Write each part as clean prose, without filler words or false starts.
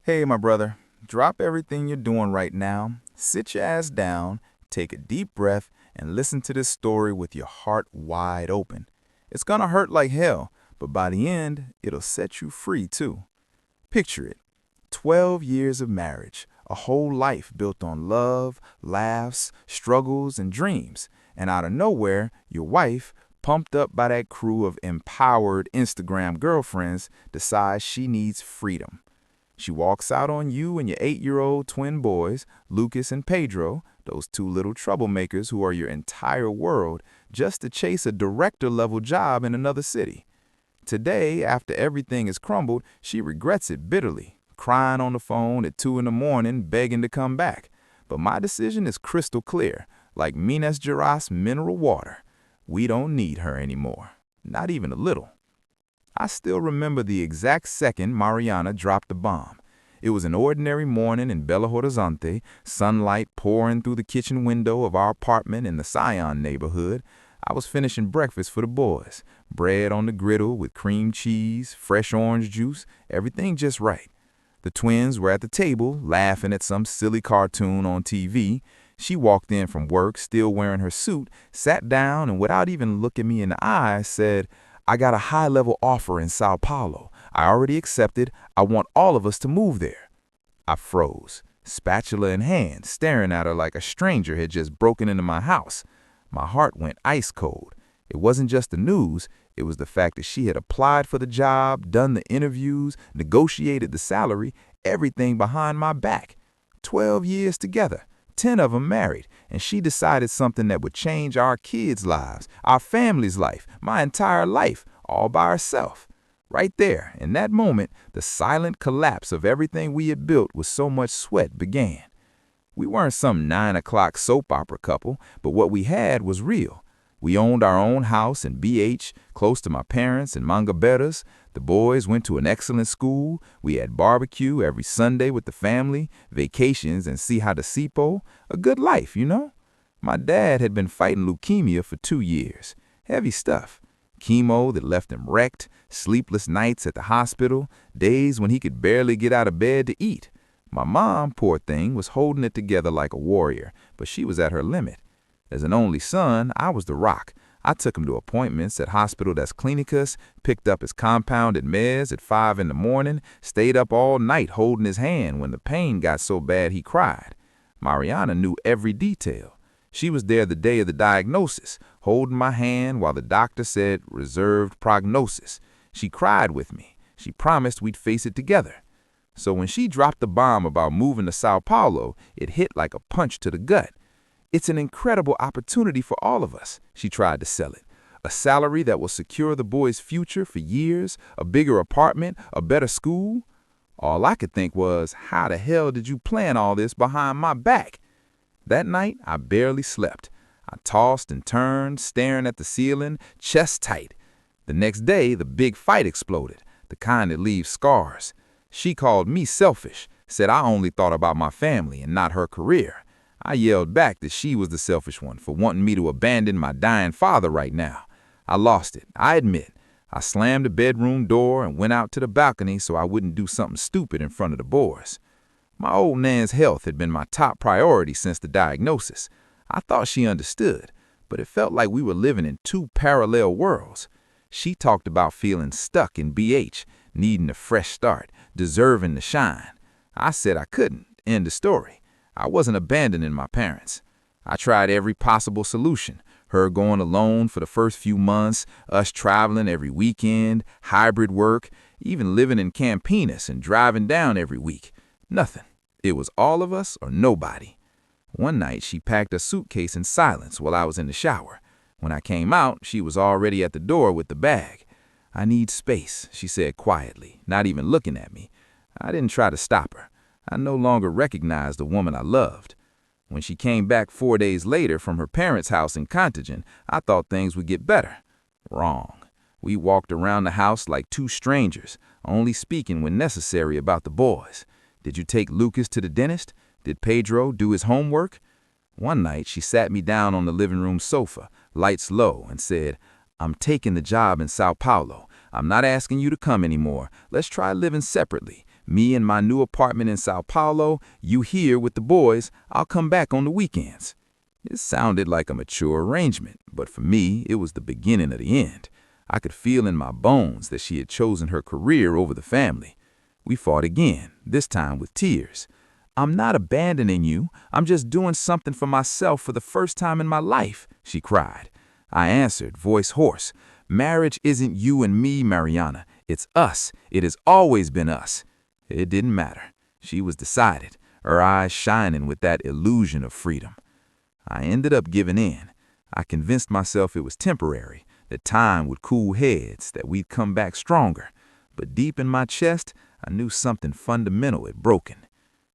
Hey, my brother, drop everything you're doing right now, sit your ass down, take a deep breath, and listen to this story with your heart wide open. It's gonna hurt like hell, but by the end, it'll set you free too. Picture it, 12 years of marriage, a whole life built on love, laughs, struggles, and dreams. And out of nowhere, your wife, pumped up by that crew of empowered Instagram girlfriends, decides she needs freedom. She walks out on you and your 8-year-old twin boys, Lucas and Pedro, those two little troublemakers who are your entire world, just to chase a director level job in another city. Today, after everything is crumbled, she regrets it bitterly, crying on the phone at 2 in the morning, begging to come back. But my decision is crystal clear, like Minas Gerais mineral water. We don't need her anymore, not even a little. I still remember the exact second Mariana dropped the bomb. It was an ordinary morning in Belo Horizonte, sunlight pouring through the kitchen window of our apartment in the Scion neighborhood. I was finishing breakfast for the boys, bread on the griddle with cream cheese, fresh orange juice, everything just right. The twins were at the table, laughing at some silly cartoon on TV. She walked in from work, still wearing her suit, sat down, and without even looking me in the eye, said, "I got a high-level offer in Sao Paulo. I already accepted. I want all of us to move there." I froze, spatula in hand, staring at her like a stranger had just broken into my house. My heart went ice cold. It wasn't just the news, it was the fact that she had applied for the job, done the interviews, negotiated the salary, everything behind my back. 12 years together, 10 of them married, and she decided something that would change our kids' lives, our family's life, my entire life, all by herself. Right there, in that moment, the silent collapse of everything we had built with so much sweat began. We weren't some 9 o'clock soap opera couple, but what we had was real. We owned our own house in BH, close to my parents in Mangaberas. The boys went to an excellent school. We had barbecue every Sunday with the family, vacations and see how the Sipo. A good life, you know? My dad had been fighting leukemia for 2 years. Heavy stuff. Chemo that left him wrecked, sleepless nights at the hospital, days when he could barely get out of bed to eat. My mom, poor thing, was holding it together like a warrior, but she was at her limit. As an only son, I was the rock. I took him to appointments at Hospital das Clínicas, picked up his compounded meds at 5 in the morning, stayed up all night holding his hand when the pain got so bad he cried. Mariana knew every detail. She was there the day of the diagnosis, holding my hand while the doctor said reserved prognosis. She cried with me. She promised we'd face it together. So when she dropped the bomb about moving to Sao Paulo, it hit like a punch to the gut. It's an incredible opportunity for all of us, she tried to sell it. A salary that will secure the boys' future for years, a bigger apartment, a better school. All I could think was, how the hell did you plan all this behind my back? That night, I barely slept. I tossed and turned, staring at the ceiling, chest tight. The next day, the big fight exploded, the kind that leaves scars. She called me selfish, said I only thought about my family and not her career. I yelled back that she was the selfish one for wanting me to abandon my dying father right now. I lost it, I admit. I slammed the bedroom door and went out to the balcony so I wouldn't do something stupid in front of the boys. My old Nan's health had been my top priority since the diagnosis. I thought she understood, but it felt like we were living in two parallel worlds. She talked about feeling stuck in BH, needing a fresh start, deserving to shine. I said I couldn't. End of story. I wasn't abandoning my parents. I tried every possible solution. Her going alone for the first few months, us traveling every weekend, hybrid work, even living in Campinas and driving down every week. Nothing. It was all of us or nobody. One night, she packed a suitcase in silence while I was in the shower. When I came out, she was already at the door with the bag. "I need space," she said quietly, not even looking at me. I didn't try to stop her. I no longer recognized the woman I loved. When she came back 4 days later from her parents' house in Contagin, I thought things would get better. Wrong. We walked around the house like two strangers, only speaking when necessary about the boys. Did you take Lucas to the dentist? Did Pedro do his homework? One night, she sat me down on the living room sofa, lights low, and said, "I'm taking the job in Sao Paulo. I'm not asking you to come anymore. Let's try living separately. Me in my new apartment in Sao Paulo, you here with the boys, I'll come back on the weekends. It sounded like a mature arrangement, but for me, it was the beginning of the end. I could feel in my bones that she had chosen her career over the family. We fought again, this time with tears. I'm not abandoning you. I'm just doing something for myself for the first time in my life, she cried. I answered, voice hoarse, marriage isn't you and me, Mariana. It's us. It has always been us. It didn't matter. She was decided, her eyes shining with that illusion of freedom. I ended up giving in. I convinced myself it was temporary, that time would cool heads, that we'd come back stronger. But deep in my chest, I knew something fundamental had broken.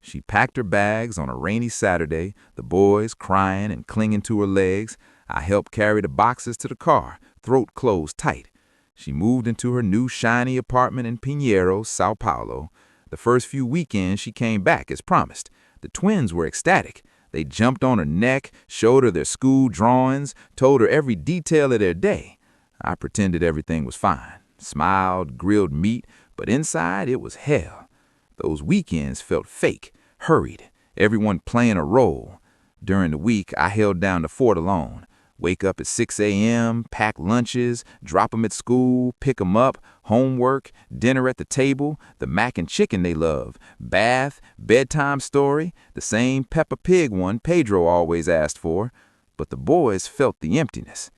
She packed her bags on a rainy Saturday, the boys crying and clinging to her legs. I helped carry the boxes to the car, throat closed tight. She moved into her new shiny apartment in Pinheiro, Sao Paulo. The first few weekends she came back as promised. The twins were ecstatic. They jumped on her neck, showed her their school drawings, told her every detail of their day. I pretended everything was fine, smiled, grilled meat, but inside it was hell. Those weekends felt fake, hurried, everyone playing a role. During the week, I held down the fort alone. Wake up at 6 a.m., pack lunches, drop them at school, pick them up, homework, dinner at the table, the mac and chicken they love, bath, bedtime story, the same Peppa Pig one Pedro always asked for. But the boys felt the emptiness.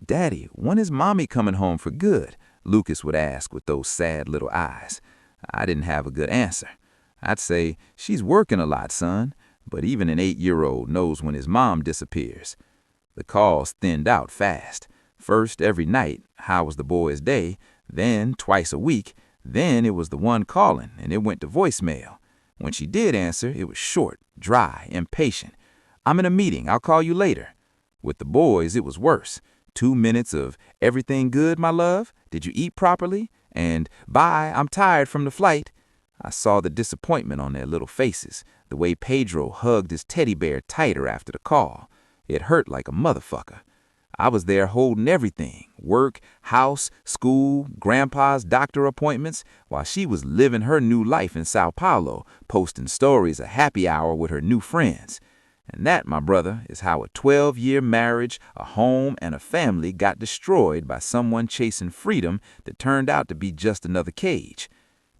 Daddy, when is Mommy coming home for good? Lucas would ask with those sad little eyes. I didn't have a good answer. I'd say, she's working a lot, son, but even an 8-year-old knows when his mom disappears. The calls thinned out fast. First, every night, how was the boy's day? Then, twice a week. Then it was the one calling, and it went to voicemail. When she did answer, it was short, dry, impatient. I'm in a meeting. I'll call you later. With the boys, it was worse. 2 minutes of, everything good, my love? Did you eat properly? And, bye, I'm tired from the flight. I saw the disappointment on their little faces, the way Pedro hugged his teddy bear tighter after the call. It hurt like a motherfucker. I was there holding everything, work, house, school, grandpa's doctor appointments, while she was living her new life in Sao Paulo, posting stories of happy hour with her new friends. And that, my brother, is how a 12-year marriage, a home, and a family got destroyed by someone chasing freedom that turned out to be just another cage.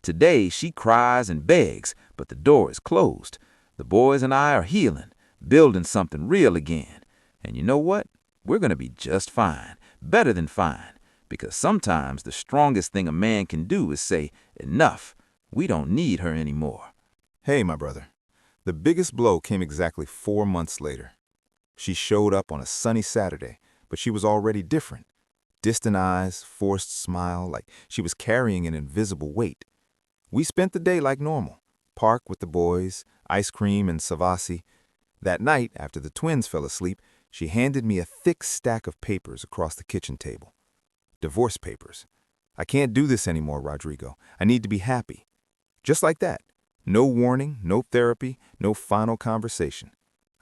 Today, she cries and begs, but the door is closed. The boys and I are healing, building something real again. And you know what? We're going to be just fine, better than fine, because sometimes the strongest thing a man can do is say, enough, we don't need her anymore. Hey, my brother. The biggest blow came exactly 4 months later. She showed up on a sunny Saturday, but she was already different. Distant eyes, forced smile, like she was carrying an invisible weight. We spent the day like normal. Park with the boys, ice cream and savasi. That night, after the twins fell asleep, she handed me a thick stack of papers across the kitchen table. Divorce papers. I can't do this anymore, Rodrigo. I need to be happy. Just like that. No warning, no therapy, no final conversation.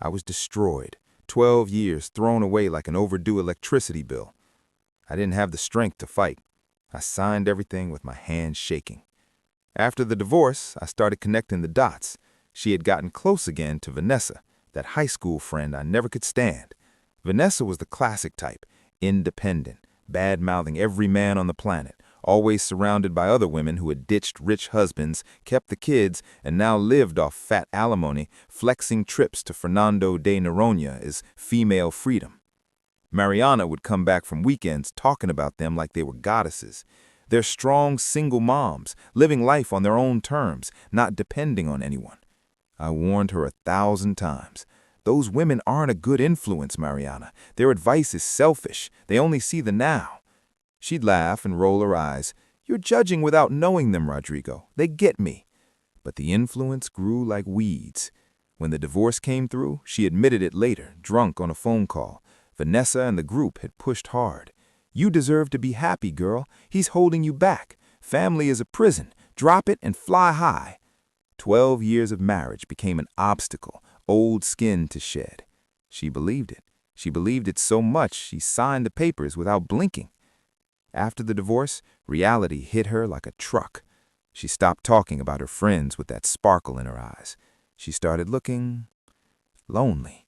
I was destroyed. 12 years thrown away like an overdue electricity bill. I didn't have the strength to fight. I signed everything with my hands shaking. After the divorce, I started connecting the dots. She had gotten close again to Vanessa, that high school friend I never could stand. Vanessa was the classic type, independent, bad-mouthing every man on the planet, always surrounded by other women who had ditched rich husbands, kept the kids, and now lived off fat alimony, flexing trips to Fernando de Noronha as female freedom. Mariana would come back from weekends talking about them like they were goddesses. They're strong single moms, living life on their own terms, not depending on anyone. I warned her 1,000 times. Those women aren't a good influence, Mariana. Their advice is selfish. They only see the now. She'd laugh and roll her eyes. You're judging without knowing them, Rodrigo. They get me. But the influence grew like weeds. When the divorce came through, she admitted it later, drunk on a phone call. Vanessa and the group had pushed hard. You deserve to be happy, girl. He's holding you back. Family is a prison. Drop it and fly high. 12 years of marriage became an obstacle, old skin to shed. She believed it. She believed it so much she signed the papers without blinking. After the divorce, reality hit her like a truck. She stopped talking about her friends with that sparkle in her eyes. She started looking lonely.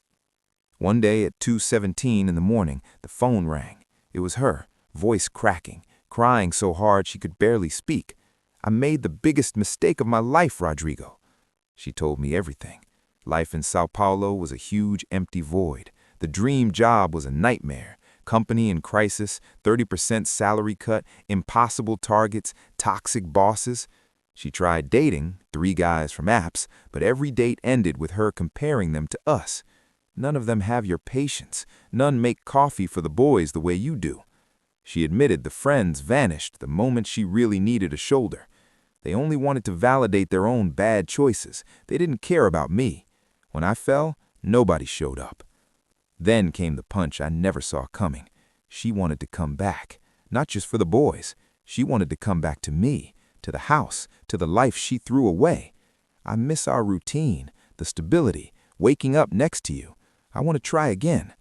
One day at 2:17 in the morning, the phone rang. It was her, voice cracking, crying so hard she could barely speak. "I made the biggest mistake of my life, Rodrigo." She told me everything. Life in Sao Paulo was a huge empty void. The dream job was a nightmare. Company in crisis, 30% salary cut, impossible targets, toxic bosses. She tried dating, 3 guys from apps, but every date ended with her comparing them to us. None of them have your patience. None make coffee for the boys the way you do. She admitted the friends vanished the moment she really needed a shoulder. They only wanted to validate their own bad choices. They didn't care about me. When I fell, nobody showed up. Then came the punch I never saw coming. She wanted to come back, not just for the boys. She wanted to come back to me, to the house, to the life she threw away. "I miss our routine, the stability, waking up next to you. I want to try again."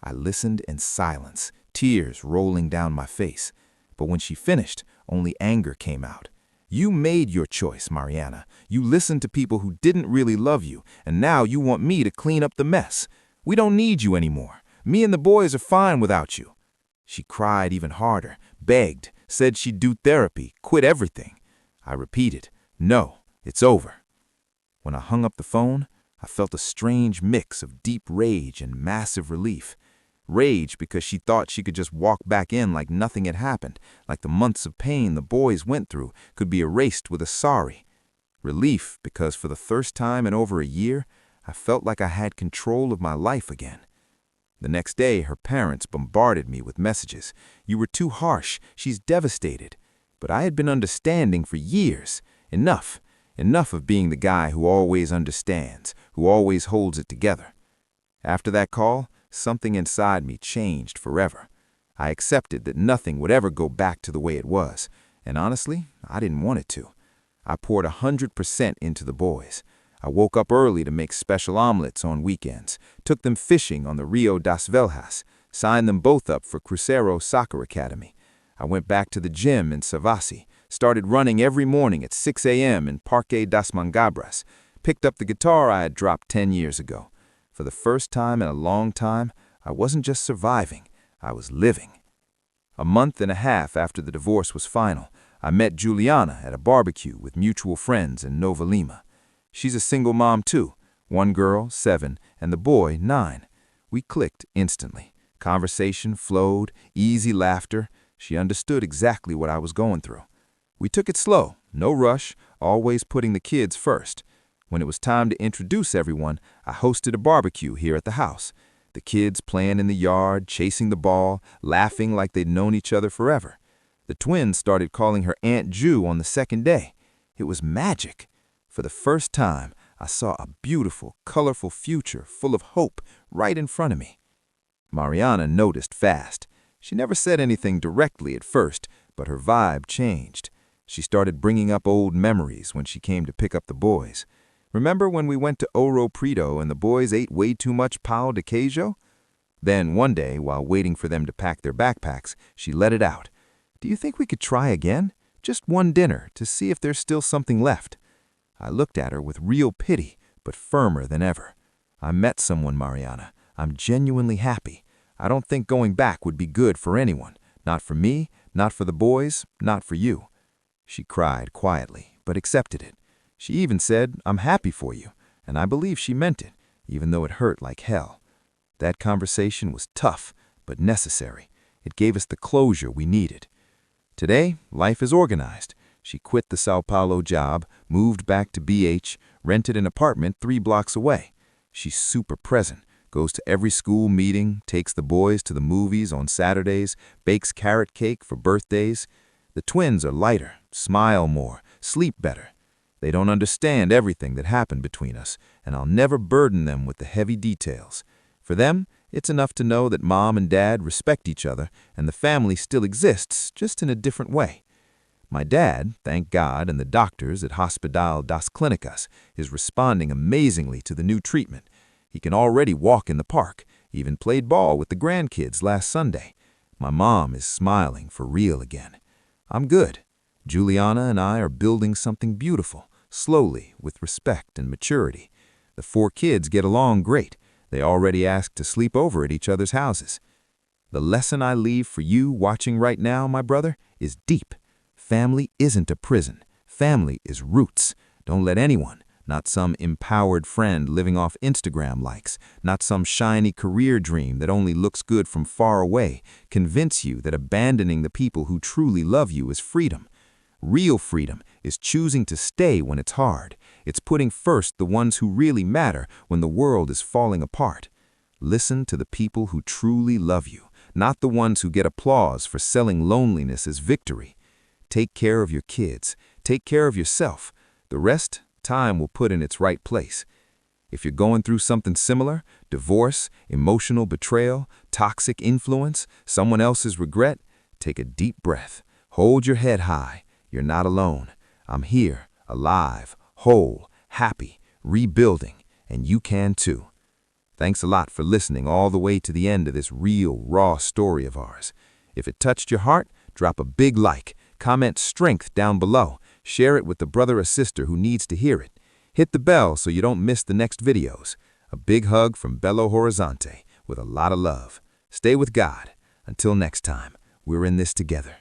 I listened in silence, tears rolling down my face. But when she finished, only anger came out. "You made your choice, Mariana. You listened to people who didn't really love you, and now you want me to clean up the mess. We don't need you anymore. Me and the boys are fine without you." She cried even harder, begged, said she'd do therapy, quit everything. I repeated, "No, it's over." When I hung up the phone, I felt a strange mix of deep rage and massive relief. Rage because she thought she could just walk back in like nothing had happened, like the months of pain the boys went through could be erased with a sorry. Relief because for the first time in over a year, I felt like I had control of my life again. The next day, her parents bombarded me with messages. "You were too harsh. She's devastated." But I had been understanding for years. Enough of being the guy who always understands, who always holds it together. After that call, something inside me changed forever. I accepted that nothing would ever go back to the way it was, and honestly, I didn't want it to. I poured 100% into the boys. I woke up early to make special omelets on weekends, took them fishing on the Rio das Velhas, signed them both up for Cruzeiro Soccer Academy. I went back to the gym in Savassi, started running every morning at 6 a.m. in Parque das Mangabras, picked up the guitar I had dropped 10 years ago. For the first time in a long time, I wasn't just surviving, I was living. A month and a half after the divorce was final, I met Juliana at a barbecue with mutual friends in Nova Lima. She's a single mom too, 1 girl, 7, and the boy, 9. We clicked instantly. Conversation flowed, easy laughter. She understood exactly what I was going through. We took it slow, no rush, always putting the kids first. When it was time to introduce everyone, I hosted a barbecue here at the house. The kids playing in the yard, chasing the ball, laughing like they'd known each other forever. The twins started calling her Aunt Ju on the second day. It was magic. For the first time, I saw a beautiful, colorful future full of hope right in front of me. Mariana noticed fast. She never said anything directly at first, but her vibe changed. She started bringing up old memories when she came to pick up the boys. "Remember when we went to Ouro Preto and the boys ate way too much pão de queijo?" Then one day, while waiting for them to pack their backpacks, she let it out. "Do you think we could try again? Just one dinner to see if there's still something left." I looked at her with real pity, but firmer than ever. "I met someone, Mariana. I'm genuinely happy. I don't think going back would be good for anyone. Not for me, not for the boys, not for you." She cried quietly, but accepted it. She even said, "I'm happy for you," and I believe she meant it, even though it hurt like hell. That conversation was tough, but necessary. It gave us the closure we needed. Today, life is organized. She quit the Sao Paulo job, moved back to BH, rented an apartment 3 blocks away. She's super present, goes to every school meeting, takes the boys to the movies on Saturdays, bakes carrot cake for birthdays. The twins are lighter, smile more, sleep better. They don't understand everything that happened between us, and I'll never burden them with the heavy details. For them, it's enough to know that Mom and Dad respect each other and the family still exists, just in a different way. My dad, thank God, and the doctors at Hospital das Clínicas is responding amazingly to the new treatment. He can already walk in the park, even played ball with the grandkids last Sunday. My mom is smiling for real again. I'm good. Juliana and I are building something beautiful, slowly, with respect and maturity. The 4 kids get along great. They already asked to sleep over at each other's houses. The lesson I leave for you watching right now, my brother, is deep. Family isn't a prison. Family is roots. Don't let anyone, not some empowered friend living off Instagram likes, not some shiny career dream that only looks good from far away, convince you that abandoning the people who truly love you is freedom. Real freedom is choosing to stay when it's hard. It's putting first the ones who really matter when the world is falling apart. Listen to the people who truly love you, not the ones who get applause for selling loneliness as victory. Take care of your kids. Take care of yourself. The rest, time will put in its right place. If you're going through something similar, divorce, emotional betrayal, toxic influence, someone else's regret, take a deep breath. Hold your head high. You're not alone. I'm here, alive, whole, happy, rebuilding, and you can too. Thanks a lot for listening all the way to the end of this real, raw story of ours. If it touched your heart, drop a big like, comment strength down below, share it with the brother or sister who needs to hear it. Hit the bell so you don't miss the next videos. A big hug from Belo Horizonte with a lot of love. Stay with God. Until next time, we're in this together.